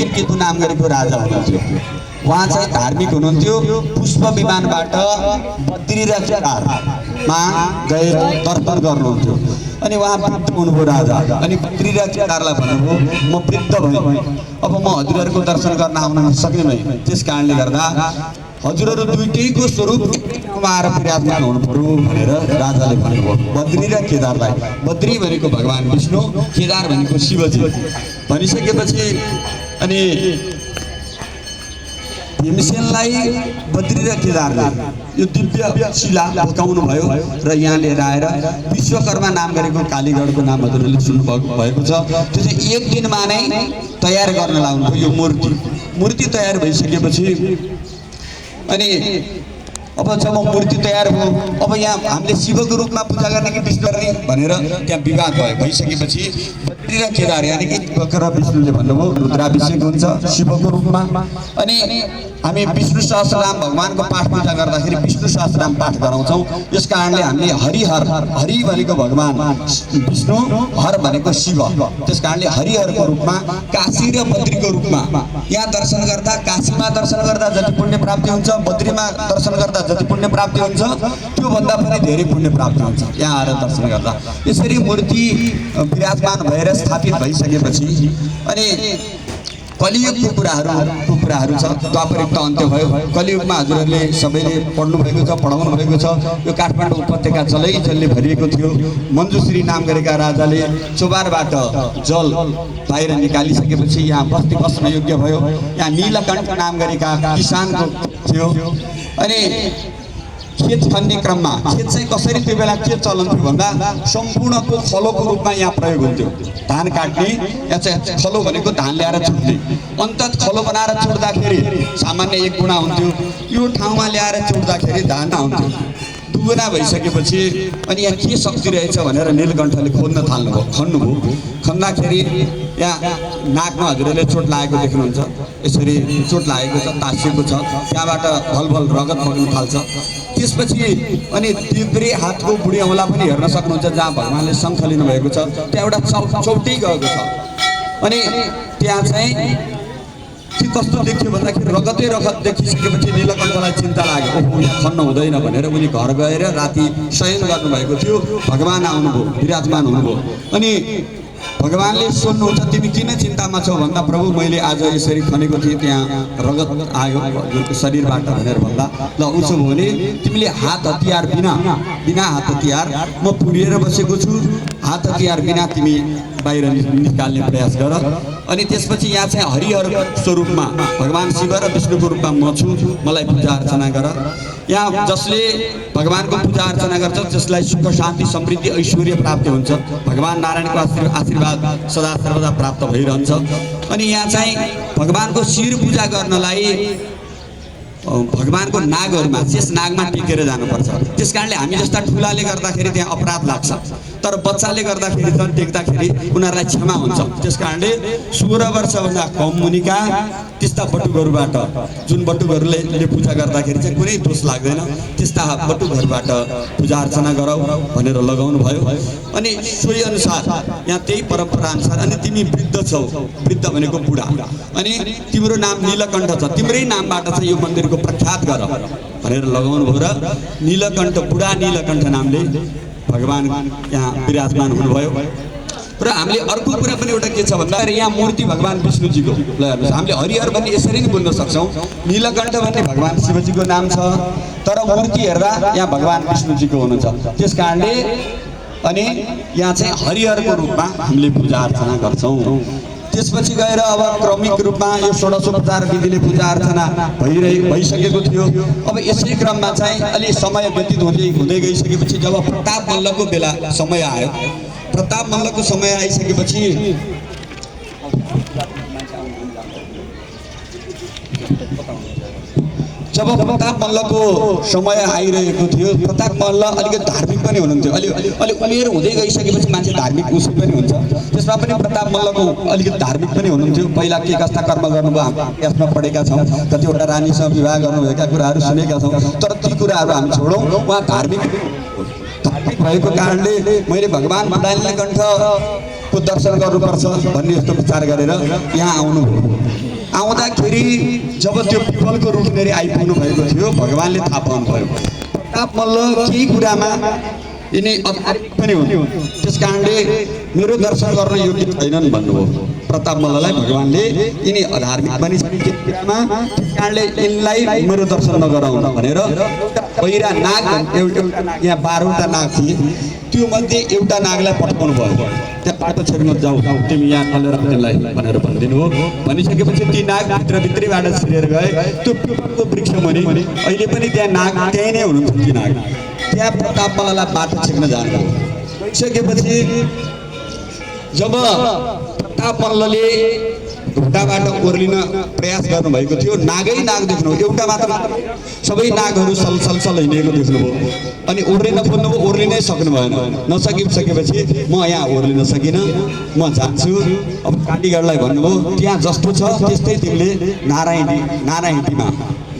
वीरकेतु नाम गरेको राजा हुनुहुन्थ्यो। उहाँ चाहिँ धार्मिक हुनुहुन्थ्यो। पुष्प विमानबाट बद्री र केदारमा गए दर्शन गर्नुहुन्थ्यो। अनि उहाँ वृद्ध हुनुभयो राजा। अनि बद्री र केदारलाई भन्नुभयो म वृद्ध भएँ, अब म हजुरहरूको दर्शन गर्न आउन सक्दिनँ। त्यस कारणले गर्दा हजुरहरू दुईटैको स्वरूप आएर विराजमान हुनु पर्यो भनेर राजाले भन्नुभयो बद्री र केदारलाई। बद्री भनेको भगवान विष्णु, केदार भनेको शिवजी भनिसकेपछि अनि भीमसेनलाई बद्री र केदारले यो दिव्य शिला बोकाउनु भयो र यहाँ लिएर आएर विश्वकर्मा नाम गरेको कालीगढको नाम हजुरहरूले सुन्नु भएको छ। त्यो चाहिँ एक दिनमा नै तयार गर्न लाउनु यो मूर्ति तयार भइसकेपछि अनि अब जब मूर्ति तयार भयो, अब यहाँ हामीले शिवको रूपमा पूजा गर्ने कि विष्णु गर्ने भनेर त्यहाँ विवाद भइसकेपछि बद्री र केदार यानि कि र विष्णुले भन्नुभयो रुद्राभिषेक हुन्छ शिवको रूपमा। अनि हामी विष्णु सहस्रनाम भगवानको पाठ पूजा गर्दाखेरि विष्णु सहस्रनाम पाठ गराउँछौँ। यस कारणले हामीले हरिहर, हरि भनेको भगवान विष्णु, हर भनेको शिव, त्यस कारणले हरिहरको रूपमा काशी र बद्रीको रूपमा यहाँ दर्शन गर्दा, काशीमा दर्शन गर्दा जति पुण्य प्राप्ति हुन्छ, बद्रीमा दर्शन गर्दा जति पुण्य प्राप्ति हुन्छ त्यो भन्दा पनि धेरै पुण्य प्राप्ति हुन्छ यहाँ आएर दर्शन गर्दा। यसरी मूर्ति विराजमान भएर स्थापित भइसकेपछि अनि कलियुगको कुराहरू छ। द्वापरयुग त अन्त्य भयो। कलियुगमा हजुरहरूले सबैले पढ्नु भएको छ, पढाउनु भएको छ। यो काठमाडौँ उपत्यका जल्लै भरिएको थियो। मञ्जुश्री नाम गरेका राजाले चोबारबाट जल बाहिर निकालिसकेपछि यहाँ बस्ती बस्न योग्य भयो। यहाँ नीलकण्ठ नाम गरेका किसानको थियो। अनि खेत खन्ने क्रममा खेत चाहिँ कसरी त्यो बेला के चलन थियो भन्दा सम्पूर्णको खलोको रूपमा यहाँ प्रयोग हुन्थ्यो। धान काट्ने या चाहिँ खलो भनेको धान ल्याएर छुट्ने, अन्तत खलो बनाएर छुट्दाखेरि सामान्य एक गुणा हुन्थ्यो, यो ठाउँमा ल्याएर छुट्दाखेरि धान हुन्थ्यो दुगुना भइसकेपछि अनि यहाँ के शक्ति रहेछ भनेर नीलकण्ठले खन्नुभयो। खन्दाखेरि यहाँ नाकमा हजुरहरूले चोट लागेको देख्नुहुन्छ। यसरी चोट लागेको छ, तासिएको छ, त्यहाँबाट भलभल रगत बग्न थाल्छ। त्यसपछि अनि देब्रे हातको बुढी औँला पनि हेर्न सक्नुहुन्छ जहाँ भगवानले शङ्ख लिनुभएको छ, त्यहाँ एउटा चौटै गएको छ। अनि त्यहाँ चाहिँ के कस्तो देख्यो भन्दाखेरि रगतै रगत देखिसकेपछि नीलकण्ठलाई चिन्ता लाग्यो, ओहो यहाँ खन्न हुँदैन भनेर उनी घर गएर राति शयन गर्नुभएको थियो। भगवान आउनुभयो, विराजमान हुनुभयो। अनि भगवानले सोध्नुहुन्छ तिमी किन चिन्तामा छौ भन्दा प्रभु मैले आज यसरी खनेको थिएँ त्यहाँ रगत आयो हजुरको शरीरबाट भनेर भन्दा ल उसो भयो भने तिमीले हात हतियार बिना हात हतियार म पुरिएर बसेको छु, हात हतियार बिना तिमी बाहिर निकाल्ने प्रयास गर। अनि त्यसपछि यहाँ चाहिँ हरिहर स्वरूपमा भगवान शिव र विष्णुको रूपमा म छु, मलाई पूजा अर्चना गर। यहाँ जसले भगवानको पूजा अर्चना गर्छ त्यसलाई सुख शान्ति समृद्धि ऐश्वर्य प्राप्ति हुन्छ। भगवान नारायणको आशीर्वाद सदा सर्वदा प्राप्त भइरहन्छ। अनि यहाँ चाहिँ भगवानको शिर पूजा गर्नलाई भगवानको नागहरूमा शेष नागमा टेकेर जानुपर्छ। त्यस कारणले हामी जस्ता ठुलाले गर्दाखेरि त्यहाँ अपराध लाग्छ, तर बच्चाले गर्दाखेरि झन् टेक्दाखेरि उनीहरूलाई क्षमा हुन्छ। त्यस कारणले 16 वर्षभन्दा कम मुनिका त्यस्ता बटुकहरूबाट जुन बटुकहरूले पूजा गर्दाखेरि चाहिँ कुनै दोष लाग्दैन, त्यस्ता बटुकहरूबाट पूजा अर्चना गरौ भनेर लगाउनु भयो। अनि सोही अनुसार यहाँ त्यही परम्परा अनुसार अनि तिमी वृद्ध छौ, वृद्ध भनेको बुढा, अनि तिम्रो नाम नीलकण्ठ छ, तिम्रै नामबाट चाहिँ यो मन्दिरको प्रख्यात गर भनेर लगाउनु भयो। र नीलकण्ठ बुढा नीलकण्ठ नामले भगवान यहाँ विराजमान हुनुभयो। र हामीले अर्को कुरा पनि एउटा के छ भन्दा यहाँ मूर्ति भगवान विष्णुजीको ल हेर्नुहोस्, हामीले हरिहर भन्ने यसरी नै बुझ्न सक्छौँ। नीलकण्ठ भन्ने भगवान शिवजीको नाम छ, तर मूर्ति हेर्दा यहाँ भगवान विष्णुजीको हुनुहुन्छ। त्यस कारणले अनि यहाँ चाहिँ हरिहरको रूपमा हामीले पूजा अर्चना गर्छौँ। त्यसपछि गएर अब क्रमिक रूपमा यो षोडशोपचार विधिले पूजा अर्चना भइसकेको थियो। अब यसै क्रममा चाहिँ अलि समय व्यतीत हुँदै गइसकेपछि जब प्रताप मल्लको बेला समय आयो, प्रताप मल्लको समय आइसकेपछि जब प्रताप मल्लको समय आइरहेको थियो, प्रताप मल्ल अलिकति धार्मिक पनि हुनुहुन्थ्यो। अलि उमेर हुँदै गइसकेपछि मान्छे धार्मिक उसो पनि हुन्छ, त्यसमा पनि प्रताप मल्लको अलिकति धार्मिक पनि हुनुहुन्थ्यो। पहिला के कस्ता कर्म गर्नुभयो यसमा पढेका छौँ, कतिवटा रानीसँग विवाह गर्नुभएका कुराहरू सुनेका छौँ, तर ती कुराहरू हामी छोडौँ। उहाँ धार्मिक भएको कारणले मैले भगवान नीलकण्ठ को दर्शन गर्नुपर्छ भन्ने जस्तो विचार गरेर यहाँ आउनुभयो। आउँदाखेरि जब त्यो पिपलको रुखनेरि आइपुग्नु भएको थियो भगवानले थाहा पाउनुभयो प्रताप मल्ल केही कुरामा यिनी अधार्मिक पनि हुन्, त्यस कारणले मेरो दर्शन गर्न योग्य छैनन् भन्नुभयो प्रताप मल्ललाई भगवानले। यिनी अधार्मिक पनि छन् केही कुरामा, त्यस कारणले यिनलाई मेरो दर्शन नगराउन भनेर पहिरा नाग, एउटा यहाँ 12वटा नाग थिए, त्यो मध्ये एउटा नागलाई पठाउनु भयो। त्यहाँ बाटो छेड्न जाऊ, तिमी यहाँ खलेर तिमीलाई भनेर भनिदिनु हो। भनिसकेपछि ती नाग भित्रभित्रैबाट छिरेर गए त्यो पिपलको वृक्ष मुनि। अहिले पनि त्यहाँ नाग त्यहीँ नै हुनुहुन्छ ती नाग। त्यहाँ प्रताप मल्ललाई बाटो छेक्न जानुभयो। गइसकेपछि जब प्रताप मल्लले ढुङ्गाबाट ओर्लिन प्रयास गर्नुभएको थियो, नागै नाग देख्नु, एउटा मात्र सबै नागहरू सलसल हिँडेको देख्नुभयो। अनि ओर्लिन खोज्नुभयो, ओर्लिनै सक्नु भएन। नसकिसकेपछि म यहाँ ओर्लिन सकिनँ, म जान्छु। अब कालीगढलाई भन्नुभयो त्यहाँ जस्तो छ त्यस्तै तिमीले नारायणीमा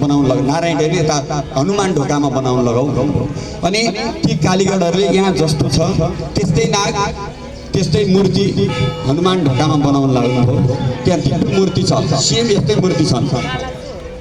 बनाउन लगाऊ, नारायण यता हनुमान ढोकामा बनाउन लगाऊ। अनि ती कालीगढहरूले यहाँ जस्तो छ त्यस्तै नाग त्यस्तै मूर्ति हनुमान ढोकामा बनाउन लाग्नुभयो। त्यहाँ तीन मूर्ति छ, सेम यस्तै मूर्ति छन्।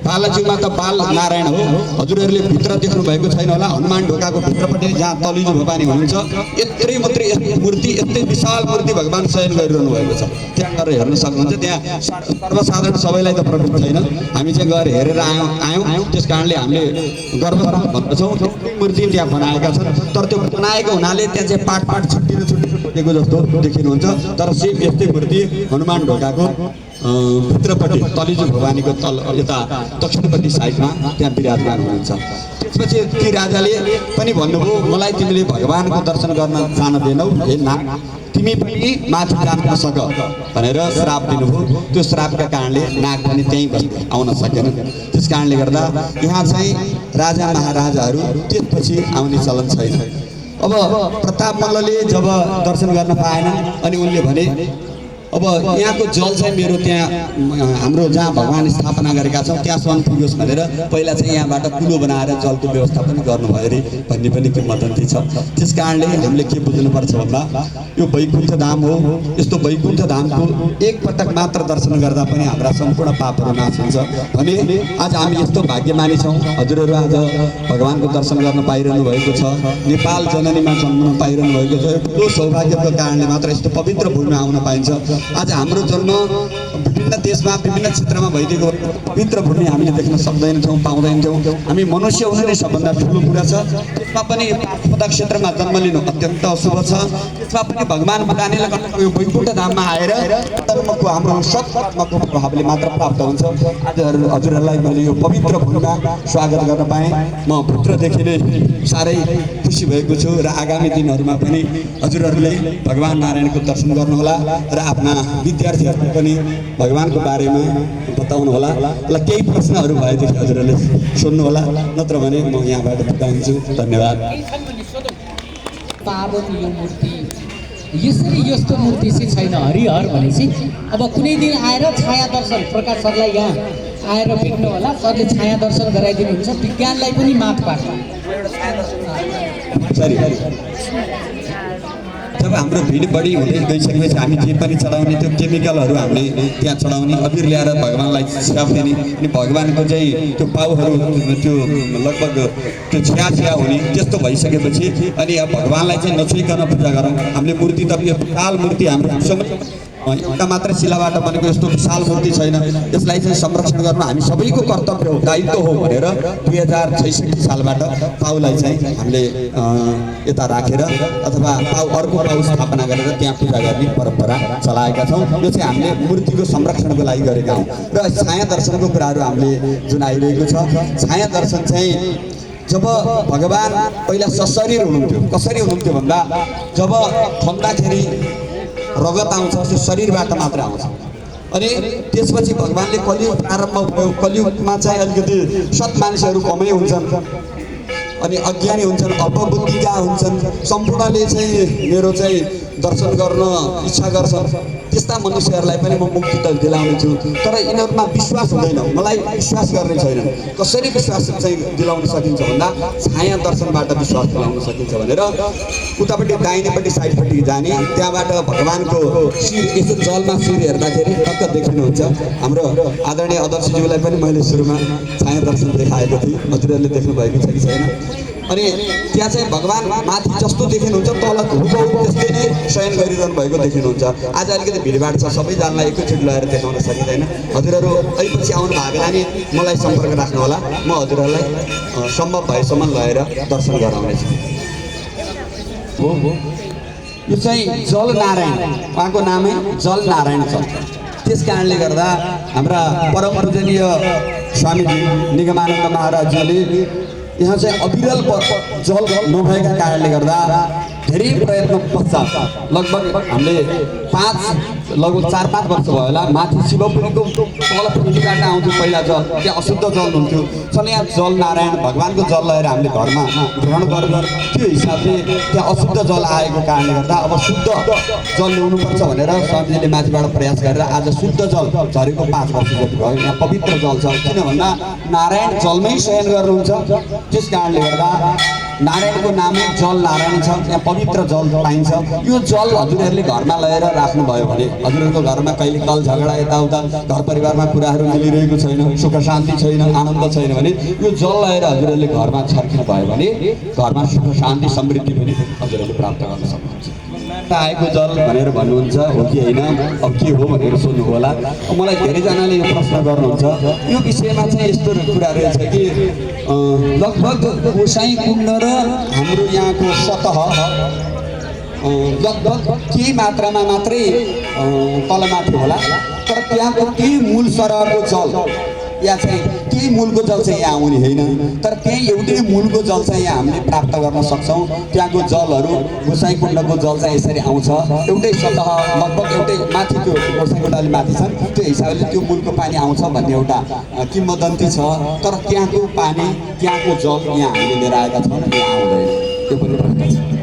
बालाजीमा त बाल नारायण हो, हजुरहरूले भित्र देख्नु भएको छैन होला। हनुमान ढोकाको भित्रपट्टि जहाँ तलिजु भवानी हुनुहुन्छ यत्रै मात्रै मूर्ति, यस्तै विशाल मूर्ति भगवान शयन गरिरहनु भएको छ। त्यहाँ गएर हेर्न सक्नुहुन्छ। त्यहाँ सर्वसाधारण सबैलाई त प्रवेश छैन, हामी चाहिँ गएर हेरेर आयौँ। त्यस कारणले हामीले गर्वसाथ भन्दछौँ मूर्ति त्यहाँ बनाएका छन्। तर त्यो बनाएको हुनाले त्यहाँ चाहिँ पाट छुट्टिएको जस्तो देखिनुहुन्छ। तर सेम यस्तै मूर्ति हनुमान ढोकाको भित्रपट्टि तलिजु भवानीको तल यता दक्षिणपट्टि साइडमा त्यहाँ विराजमान हुनुहुन्छ। त्यसपछि ती राजाले पनि भन्नुभयो मलाई तिमीले भगवानको दर्शन गर्न जान दिएनौ, हे नाग तिमी पनि माथि जान नसक भनेर श्राप दिनुभयो। त्यो श्रापका कारणले नाग पनि त्यहीँ आउन सकेन। त्यस कारणले गर्दा यहाँ चाहिँ राजा महाराजाहरू त्यसपछि आउने चलन छैन। अब प्रताप मल्लले जब दर्शन गर्न पाएन अनि उनले भने अब यहाँको जल चाहिँ मेरो त्यहाँ हाम्रो जहाँ भगवान स्थापना गरेका छौँ त्यहाँसम्म पुगोस् भनेर पहिला चाहिँ यहाँबाट कुलो बनाएर जलको व्यवस्था पनि गर्नुभयो अरे भन्ने पनि किंवदन्ती छ। त्यस कारणले हामीले के बुझ्नुपर्छ भन्दा यो वैकुण्ठ धाम हो। यस्तो वैकुण्ठ धामको एकपटक मात्र दर्शन गर्दा पनि हाम्रा सम्पूर्ण पापहरू नाश हुन्छ भने आज हामी यस्तो भाग्यमानी छौँ। हजुरहरू आज भगवानको दर्शन गर्न पाइरहनु भएको छ, नेपाल जननीमा जन्मन पाइरहनु भएको छ। यो सौभाग्यको कारणले मात्र यस्तो पवित्र भूमिमा आउन पाइन्छ। आज हाम्रो जन्म विभिन्न देशमा विभिन्न क्षेत्रमा भइदिएको पवित्र भूमि हामीले देख्न सक्दैनथ्यौँ, पाउँदैनथ्यौँ। हामी मनुष्य हुनु नै सबभन्दा ठुलो कुरा छ। त्यसमा पनि आपदा क्षेत्रमा जन्म लिनु अत्यन्त अशुभ छ। त्यसमा पनि भगवान भगवानीले गर्नु यो वैकुण्ठ धाममा आएर कर्मको हाम्रो सत्कर्मको प्रभावले मात्र प्राप्त हुन्छ। आज हजुरहरूलाई मैले यो पवित्र भूमिमा स्वागत गर्न पाएँ। म भित्रदेखि नै साह्रै खुसी भएको छु र आगामी दिनहरूमा पनि हजुरहरूले भगवान नारायणको दर्शन गर्नुहोला र आफ्ना विद्यार्थीहरूलाई पनि भगवानको बारेमा बताउनु होला। ल केही प्रश्नहरू भएदेखि हजुरहरूले सोध्नु होला, नत्र भने म यहाँबाट बिदा हुन्छु। धन्यवाद। पावन यो मूर्ति यसरी यस्तो मूर्ति चाहिँ छैन हरिहर भनेपछि अब कुनै दिन आएर छाया दर्शन प्रकाश सरलाई यहाँ आएर भेट्नु होला। सरले छाया दर्शन गराइदिनुहुन्छ, विज्ञानलाई पनि माथ पार्छ। जब हाम्रो भिड बढी हुँदै गइसकेपछि हामी जे पनि चढाउने त्यो केमिकलहरू हामीले त्यहाँ चढाउने, अबिर ल्याएर भगवानलाई छ्याप दिने अनि भगवानको चाहिँ त्यो पाउहरू त्यो लगभग त्यो छ्या हुने त्यस्तो भइसकेपछि अनि अब भगवानलाई चाहिँ नछुइकन पूजा गरौँ। हामीले मूर्ति त यो विशाल मूर्ति हाम्रो एउटा मात्र शिलाबाट बनेको यस्तो विशाल मूर्ति छैन। यसलाई चाहिँ संरक्षण गर्न हामी सबैको कर्तव्य हो, दायित्व हो भनेर 2066 सालबाट पाउलाई चाहिँ हामीले यता राखेर अथवा अर्को पाउ स्थापना गरेर त्यहाँ पूजा गर्ने परम्परा चलाएका छौँ। यो चाहिँ हामीले मूर्तिको संरक्षणको लागि गरेका हौँ। र छाया दर्शनको कुराहरू हामीले जुन आइरहेको छ, छाया दर्शन चाहिँ जब भगवान पहिला सशरीर हुनुहुन्थ्यो, कसरी हुनुहुन्थ्यो भन्दा जब थम्दाखेरि रगत आउँछ त्यो शरीरबाट मात्र आउँछ। अनि त्यसपछि भगवानले कलियुग प्रारम्भ भयो। कलियुगमा चाहिँ अलिकति सत् मानिसहरू कमै हुन्छन् अनि अज्ञानी हुन्छन्, अल्पबुद्धिका हुन्छन्, सम्पूर्णले चाहिँ मेरो चाहिँ दर्शन गर्न इच्छा गर्छन्, त्यस्ता मनुष्यहरूलाई पनि म मुक्ति त दिलाउने छु। तर यिनीहरूमा विश्वास हुँदैन, मलाई विश्वास गर्ने छैन। कसरी विश्वास चाहिँ दिलाउन सकिन्छ भन्दा छाया दर्शनबाट विश्वास दिलाउन सकिन्छ भनेर उतापट्टि दाहिनेपट्टि साइडपट्टि जाने, त्यहाँबाट भगवानको शिर यसो जलमा शिर हेर्दाखेरि टक्क देखिनुहुन्छ। हाम्रो आदरणीय अदर्शज्यूलाई पनि मैले सुरुमा छाया दर्शन देखाएको थिएँ, हजुरहरूले देख्नुभएको छ कि छैन। अनि त्यहाँ चाहिँ भगवान माथि जस्तो देखिनुहुन्छ तल हुबहु त्यस्तै नै शयन गरिरहनु भएको देखिनुहुन्छ। आज अलिकति भिडभाड छ, सबैजनालाई एकैचोटि लगाएर देखाउन सकिँदैन। हजुरहरू अलिपछि आउनु भएको बेला नि मलाई सम्पर्क राख्नु होला, म हजुरहरूलाई सम्भव भएसम्म लगेर दर्शन गराउनेछु। हो यो चाहिँ जल नारायण, उहाँको नामै जल नारायण छ। त्यस कारणले गर्दा हाम्रा परम पूजनीय स्वामीजी निगमानन्द महाराजजीले यहाँ चाहिँ अविरल जल नभएका कारणले गर्दा धेरै प्रयत्न पश्चात लगभग हामीले लगभग 4-5 वर्ष भयो होला माथि शिवपुरीको तलपट्टिबाट आउँथ्यो पहिला जल, त्यहाँ अशुद्ध जल हुन्थ्यो। छन् यहाँ जल नारायण भगवानको जल लगेर हामीले घरमा ग्रहण गरेर त्यो हिसाबले त्यहाँ अशुद्ध जल आएको कारणले गर्दा अब शुद्ध जल ल्याउनुपर्छ भनेर स्वामीजीले माथिबाट प्रयास गरेर आज शुद्ध जल झरेको 5 वर्ष जति भयो। यहाँ पवित्र जल छ, किन भन्दा नारायण जलमै शयन गर्नुहुन्छ। त्यस कारणले गर्दा नारायणको नामै जल नारायण छ, त्यहाँ पवित्र जल पाइन्छ। यो जल हजुरहरूले घरमा लगेर राख्नुभयो भने हजुरहरूको घरमा कहिले कल झगडा यताउता घर परिवारमा कुराहरू मिलिरहेको छैन, सुख शान्ति छैन, आनन्द छैन भने यो जल लगेर हजुरहरूले घरमा छर्किनु भयो भने घरमा सुख शान्ति समृद्धि पनि हजुरहरूले प्राप्त गर्न सक्नुहुन्छ। आएको जल भनेर भन्नुहुन्छ, हो कि होइन, अब के हो भनेर सोध्नु होला। मलाई धेरैजनाले यो प्रश्न गर्नुहुन्छ। यो विषयमा चाहिँ यस्तो कुरा रहेछ कि लगभग गोसाई कुण्ड र हाम्रो यहाँको सतह लगभग केही मात्रामा मात्रै तलमाथि होला, तर त्यहाँको केही मूल सरहको जल या चाहिँ केही मूलको जल चाहिँ यहाँ आउने होइन, तर त्यही एउटै मूलको जल चाहिँ यहाँ हामीले प्राप्त गर्न सक्छौँ। त्यहाँको जलहरू गोसाइकुण्डको जल चाहिँ यसरी आउँछ, एउटै सतह लगभग एउटै माथिको गोसाइकुण्ड अलि माथि छन्, त्यो हिसाबले त्यो मूलको पानी आउँछ भन्ने एउटा किंवदन्ती छ। तर त्यहाँको पानी त्यहाँको जल यहाँ हामीले लिएर आएका छौँ, यहाँ आउँदैन, त्यो पनि